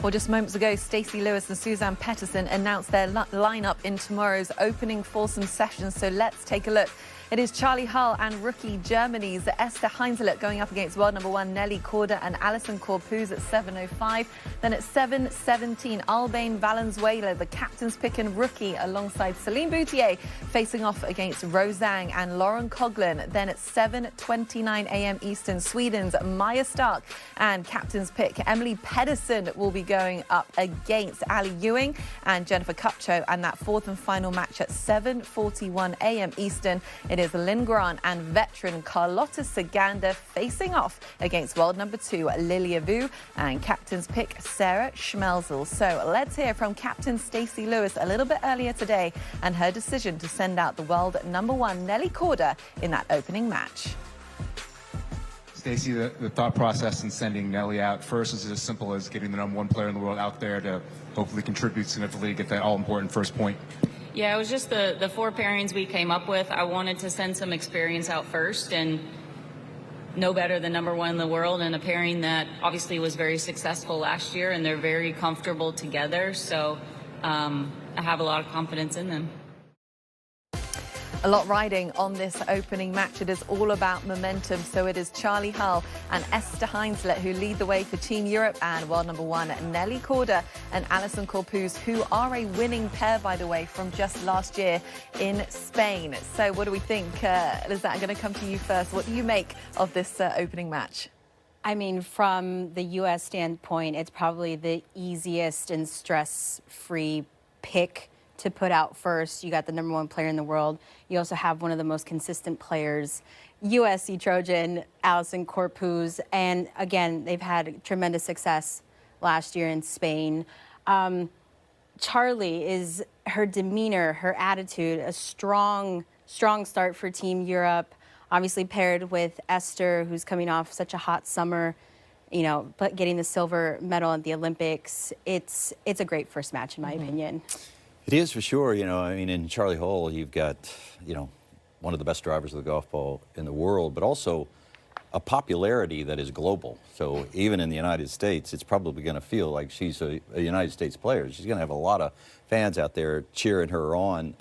Well, just moments ago, Stacy Lewis and Suzann Pettersen announced their lineup in tomorrow's opening foursome session. So let's take a look. It is Charlie Hull and rookie Germany's Esther Heinzeleit going up against world number 1 Nelly Korda and Alison Corpuz at 7:05. Then at 7:17, Albane Valenzuela, the captain's pick and rookie, alongside Celine Boutier, facing off against Rosang and Lauren Coughlin. Then at 7:29 a.m. Eastern, Sweden's Maja Stark and captain's pick Emily Pedersen will be going up against Ali Ewing and Jennifer Kupcho. And that fourth and final match at 7:41 a.m. Eastern. It is Lynn Grant and veteran Carlotta Saganda facing off against world number 2 Lilia Vu and captain's pick Sarah Schmelzel. So let's hear from Captain Stacy Lewis a little bit earlier today and her decision to send out the world number 1 Nelly Korda in that opening match. Stacy, the thought process in sending Nelly out first is as simple as getting the number 1 player in the world out there to hopefully contribute significantly, get that all-important first point. Yeah, it was just the 4 pairings we came up with. I wanted to send some experience out first, and no better than number 1 in the world, and a pairing that obviously was very successful last year, and they're very comfortable together. So I have a lot of confidence in them. A lot riding on this opening match. It is all about momentum. So it is Charlie Hull and Esther Heinzeleit who lead the way for Team Europe, and world number 1 Nelly Korda and Alison Corpuz, who are a winning pair, by the way, from just last year in Spain. So what do we think? Lizette, I'm going to come to you first. What do you make of this opening match? I mean, from the U.S. standpoint, it's probably the easiest and stress-free pick to put out first. You got the number 1 player in the world. You also have one of the most consistent players, USC Trojan, Alison Corpuz. And again, they've had tremendous success last year in Spain. Charlie is her demeanor, her attitude, a strong start for Team Europe. Obviously paired with Esther, who's coming off such a hot summer, you know, but getting the silver medal at the Olympics. It's a great first match, in my opinion. It is, for sure. You know, I mean, in Charlie Hull, you've got, you know, one of the best drivers of the golf ball in the world, but also a popularity that is global. So even in the United States, it's probably going to feel like she's a United States player. She's going to have a lot of fans out there cheering her on.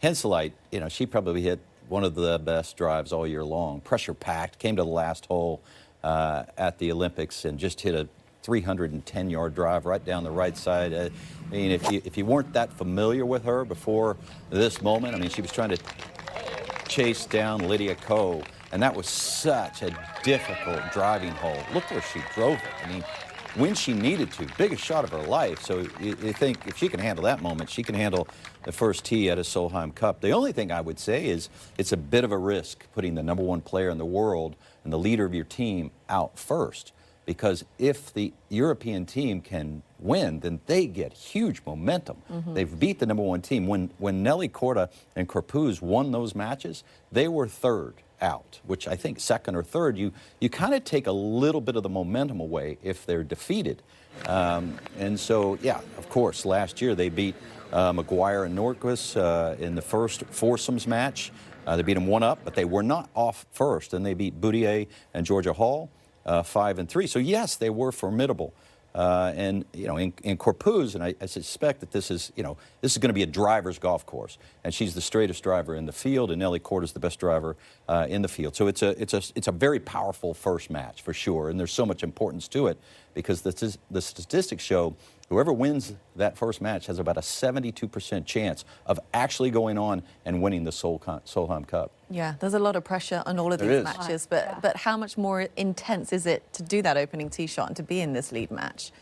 Heinzeleit, you know, she probably hit one of the best drives all year long. Pressure packed, came to the last hole at the Olympics and just hit a 310-yard drive right down the right side. I mean, if you weren't that familiar with her before this moment, I mean, she was trying to chase down Lydia Ko, and that was such a difficult driving hole. Look where she drove it. I mean, when she needed to, biggest shot of her life. So you think if she can handle that moment, she can handle the first tee at a Solheim Cup. The only thing I would say is it's a bit of a risk putting the number 1 player in the world and the leader of your team out first. Because if the European team can win, then they get huge momentum. They've beat the number 1 team. When Nelly Korda and Corpuz won those matches, they were 3rd out, which I think 2nd or 3rd, you kind of take a little bit of the momentum away if they're defeated. And so, yeah, of course, last year they beat McGuire and Nordquist in the first foursomes match. They beat them 1-up, but they were not off first, and they beat Boutier and Georgia Hall 5-3. So yes, they were formidable. And, you know, in Corpuz, and I suspect that this is, you know, this is going to be a driver's golf course, and she's the straightest driver in the field, and Nelly Korda is the best driver in the field. So it's a very powerful first match for sure, and there's so much importance to it because the statistics show whoever wins that first match has about a 72% chance of actually going on and winning the Solheim Cup. Yeah, there's a lot of pressure on all of these matches, but how much more intense is it to do that opening tee shot and to be in this lead match?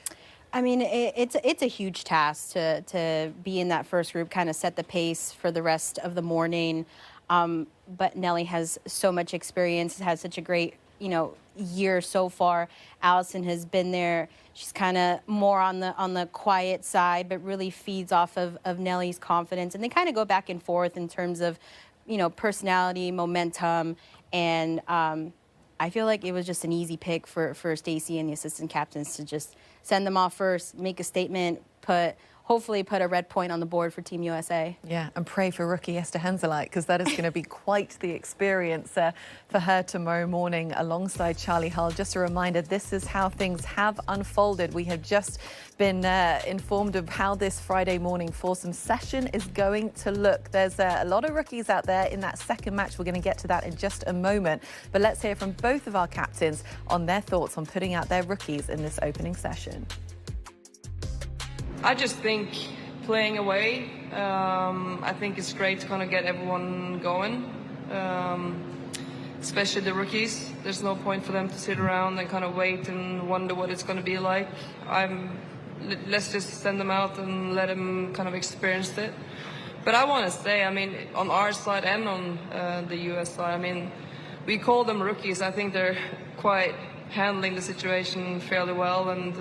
I mean, it's a huge task to be in that first group, kind of set the pace for the rest of the morning. But Nelly has so much experience, has such a great, you know, year so far. Alison has been there. She's kind of more on the quiet side, but really feeds off of Nelly's confidence. And they kind of go back and forth in terms of, you know, personality, momentum, and I feel like it was just an easy pick for Stacy and the assistant captains to just send them off first, make a statement, put hopefully put a red point on the board for Team USA. Yeah, and pray for rookie Esther Henseleit, because that is going to be quite the experience for her tomorrow morning alongside Charlie Hull. Just a reminder, this is how things have unfolded. We have just been informed of how this Friday morning foursome session is going to look. There's a lot of rookies out there in that second match. We're going to get to that in just a moment. But let's hear from both of our captains on their thoughts on putting out their rookies in this opening session. I just think playing away, I think it's great to kind of get everyone going, especially the rookies. There's no point for them to sit around and kind of wait and wonder what it's going to be like. Let's just send them out and let them kind of experience it. But I want to say, I mean, on our side and on the US side, I mean, we call them rookies. I think they're quite handling the situation fairly well, and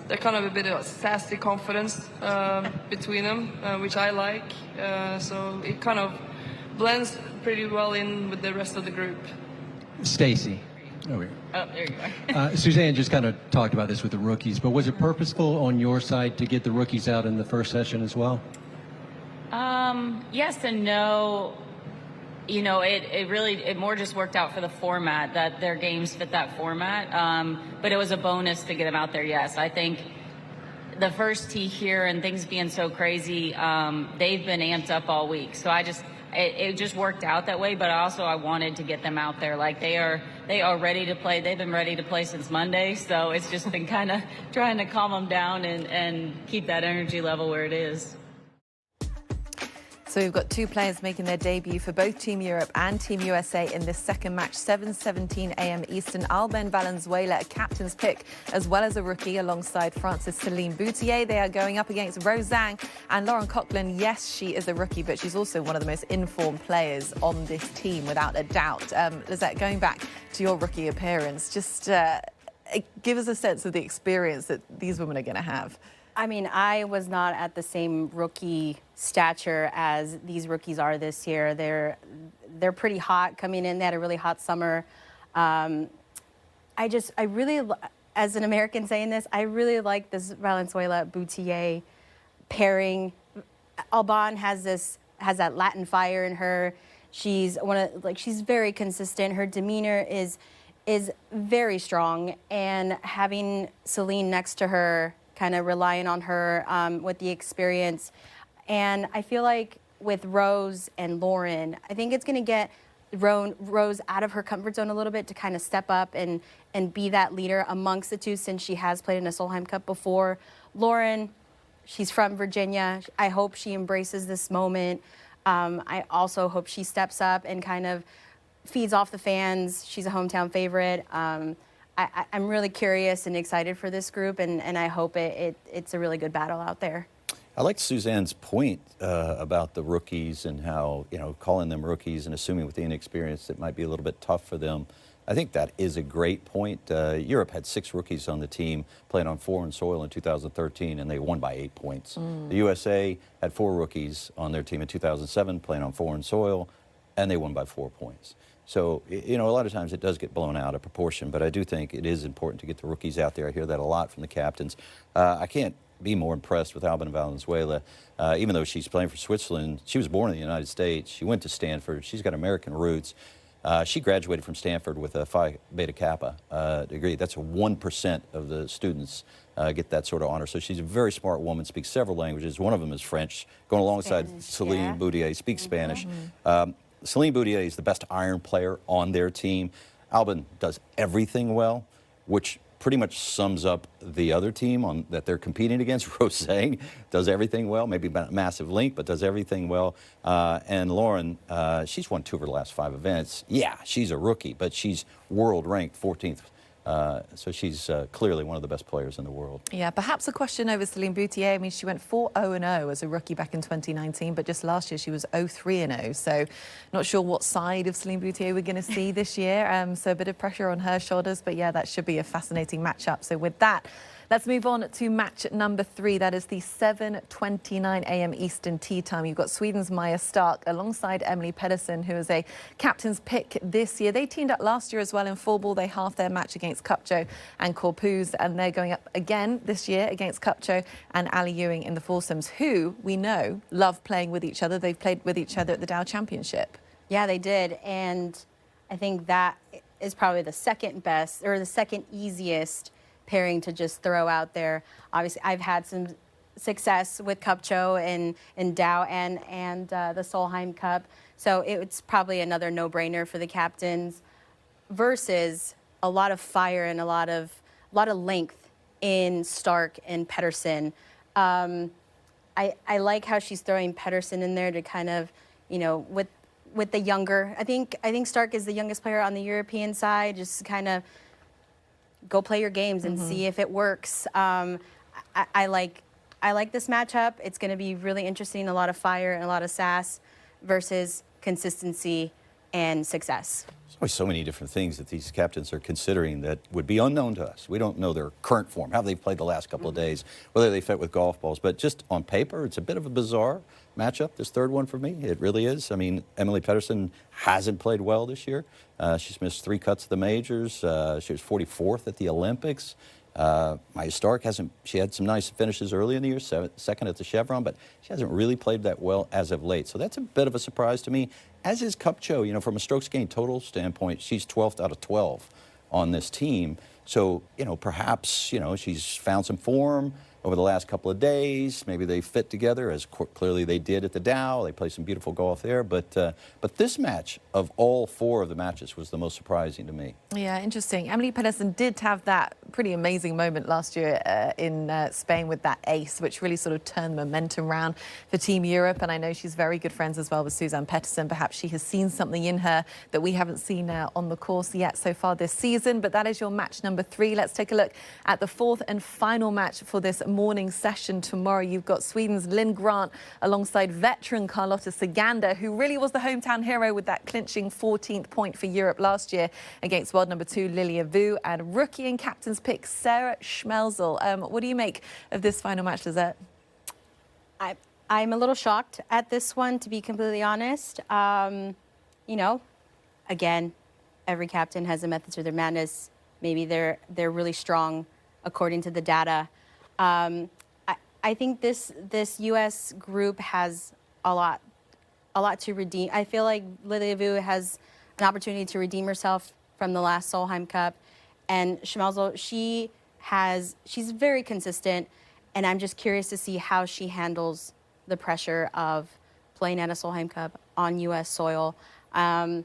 they're kind of a bit of sassy confidence between them, which I like. So it kind of blends pretty well in with the rest of the group. Stacy. Oh, there you are. Suzann just kind of talked about this with the rookies, but was it purposeful on your side to get the rookies out in the first session as well? Yes and no. You know, it more just worked out for the format, that their games fit that format. But it was a bonus to get them out there, yes. I think the first tee here and things being so crazy, they've been amped up all week. So it just worked out that way. But also I wanted to get them out there. Like they are ready to play. They've been ready to play since Monday. So it's just been kind of trying to calm them down and keep that energy level where it is. So we've got two players making their debut for both Team Europe and Team USA in this second match, 7:17 a.m. Eastern. Alban Valenzuela, a captain's pick, as well as a rookie alongside France's Celine Boutier. They are going up against Rose Zhang and Lauren Coughlin. Yes, she is a rookie, but she's also one of the most informed players on this team, without a doubt. Lizette, going back to your rookie appearance, just give us a sense of the experience that these women are going to have. I mean, I was not at the same rookie stature as these rookies are this year. They're pretty hot coming in. They had a really hot summer. I really, as an American saying this, I really like this Valenzuela-Boutier pairing. Alban has that Latin fire in her. She's she's very consistent. Her demeanor is very strong, and having Celine next to her, kind of relying on her with the experience. And I feel like with Rose and Lauren, I think it's going to get Rose out of her comfort zone a little bit to kind of step up and be that leader amongst the two, since she has played in a Solheim Cup before. Lauren, she's from Virginia. I hope she embraces this moment. I also hope she steps up and kind of feeds off the fans. She's a hometown favorite. I'm really curious and excited for this group, and I hope it's a really good battle out there. I like Suzann's point about the rookies and how, calling them rookies and assuming with the inexperience it might be a little bit tough for them. I think that is a great point. Europe had 6 rookies on the team playing on foreign soil in 2013, and they won by 8 points. The USA had 4 rookies on their team in 2007 playing on foreign soil, and they won by 4 points. So, a lot of times it does get blown out of proportion, but I do think it is important to get the rookies out there. I hear that a lot from the captains. I can't be more impressed with Alban Valenzuela. Even though she's playing for Switzerland, she was born in the United States. She went to Stanford. She's got American roots. She graduated from Stanford with a Phi Beta Kappa degree. That's 1% of the students get that sort of honor. So she's a very smart woman, speaks several languages. One of them is French, going alongside Spanish, Celine Boutier, speaks Spanish. Celine Boutier is the best iron player on their team. Alban does everything well, which pretty much sums up the other team that they're competing against. Rose Zhang does everything well, maybe a massive link, but does everything well. And Lauren, she's won 2 of her last 5 events. Yeah, she's a rookie, but she's world ranked 14th. So she's clearly one of the best players in the world. Yeah, perhaps a question over Celine Boutier. I mean, she went 4-0-0 as a rookie back in 2019, but just last year she was 0-3-0. So not sure what side of Celine Boutier we're going to see this year. So a bit of pressure on her shoulders. But yeah, that should be a fascinating matchup. So with that, Let's move on to match number 3. That is the 7:29 a.m. Eastern tea time. You've got Sweden's Maja Stark alongside Emily Pedersen, who is a captain's pick this year. They teamed up last year as well in floorball. They halved their match against Kupcho and Corpuz, and they're going up again this year against Kupcho and Ali Ewing in the foursomes, who we know love playing with each other. They've played with each other at the Dow Championship. Yeah, they did, and I think that is probably the second best or the second easiest pairing to just throw out there. Obviously, I've had some success with Kupcho and Dow and the Solheim Cup, so it's probably another no-brainer for the captains. Versus a lot of fire and a lot of length in Stark and Pettersen. I like how she's throwing Pettersen in there to kind of, you know, with the younger. I think Stark is the youngest player on the European side. Just kind of go play your games and see if it works. I like this matchup. It's going to be really interesting. A lot of fire and a lot of sass versus consistency and success. There's always so many different things that these captains are considering that would be unknown to us. We don't know their current form, how they've played the last couple of days, whether they fit with golf balls. But just on paper, it's a bit of a bizarre matchup, this third one for me. It really is. I mean, Emily Pedersen hasn't played well this year. She's missed 3 cuts at the majors. She was 44th at the Olympics. Maja Stark she had some nice finishes early in the year, second at the Chevron, but she hasn't really played that well as of late. So that's a bit of a surprise to me, as is Kupcho. You know, from a strokes gained total standpoint, she's 12th out of 12 on this team. So, you know, perhaps, you know, she's found some form over the last couple of days. Maybe they fit together, as clearly they did at the Dow. They played some beautiful golf there. But this match, of all 4 of the matches, was the most surprising to me. Yeah, interesting. Emily Pedersen did have that pretty amazing moment last year in Spain with that ace, which really sort of turned the momentum around for Team Europe. And I know she's very good friends as well with Suzann Pettersen. Perhaps she has seen something in her that we haven't seen on the course yet so far this season. But that is your match number 3. Let's take a look at the 4th and final match for this morning session tomorrow. You've got Sweden's Lynn Grant alongside veteran Carlotta Saganda, who really was the hometown hero with that clinching 14th point for Europe last year against world number 2 Lilia Vu, and rookie and captain's pick Sarah Schmelzel. What do you make of this final match, Lizette? I'm a little shocked at this one, to be completely honest. You know, again, every captain has a method to their madness. Maybe they're really strong according to the data. I think this U.S. group has a lot to redeem. I feel like Lilia Vu has an opportunity to redeem herself from the last Solheim Cup, and Schmelzel, she's very consistent, and I'm just curious to see how she handles the pressure of playing at a Solheim Cup on U.S. soil. And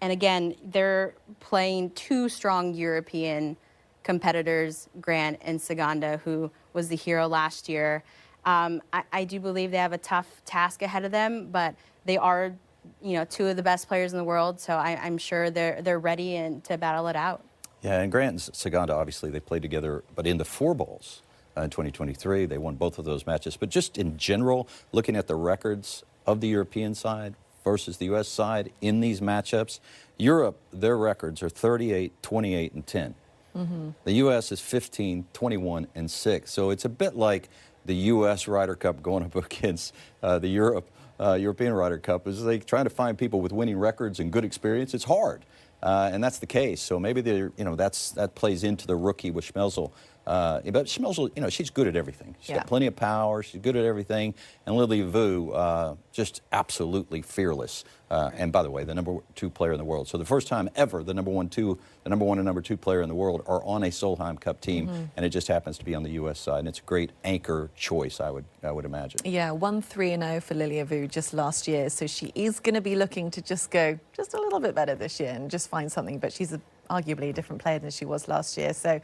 again, they're playing 2 strong European competitors, Grant and Saganda, who was the hero last year. I do believe they have a tough task ahead of them, but they are, you know, 2 of the best players in the world, so I'm sure they're ready to battle it out. Yeah, and Grant and Saganda, obviously, they played together, but in the 4 balls in 2023, they won both of those matches. But just in general, looking at the records of the European side versus the U.S. side in these matchups, Europe, their records are 38, 28, and 10. The U.S. is 15, 21, and 6. So it's a bit like the U.S. Ryder Cup going up against the European Ryder Cup. Is like trying to find people with winning records and good experience. It's hard, and that's the case. So maybe that plays into the rookie with Schmelzel. But Schmelzel, you know, she's good at everything. She's got plenty of power. She's good at everything. And Lilia Vu, just absolutely fearless. And by the way, the number 2 player in the world. So the first time ever, the number 1 and number 2 player in the world are on a Solheim Cup team, and it just happens to be on the U.S. side. And it's a great anchor choice, I would imagine. Yeah, 1-3-0 for Lilia Vu just last year. So she is going to be looking to just go just a little bit better this year and just find something. But she's arguably a different player than she was last year. So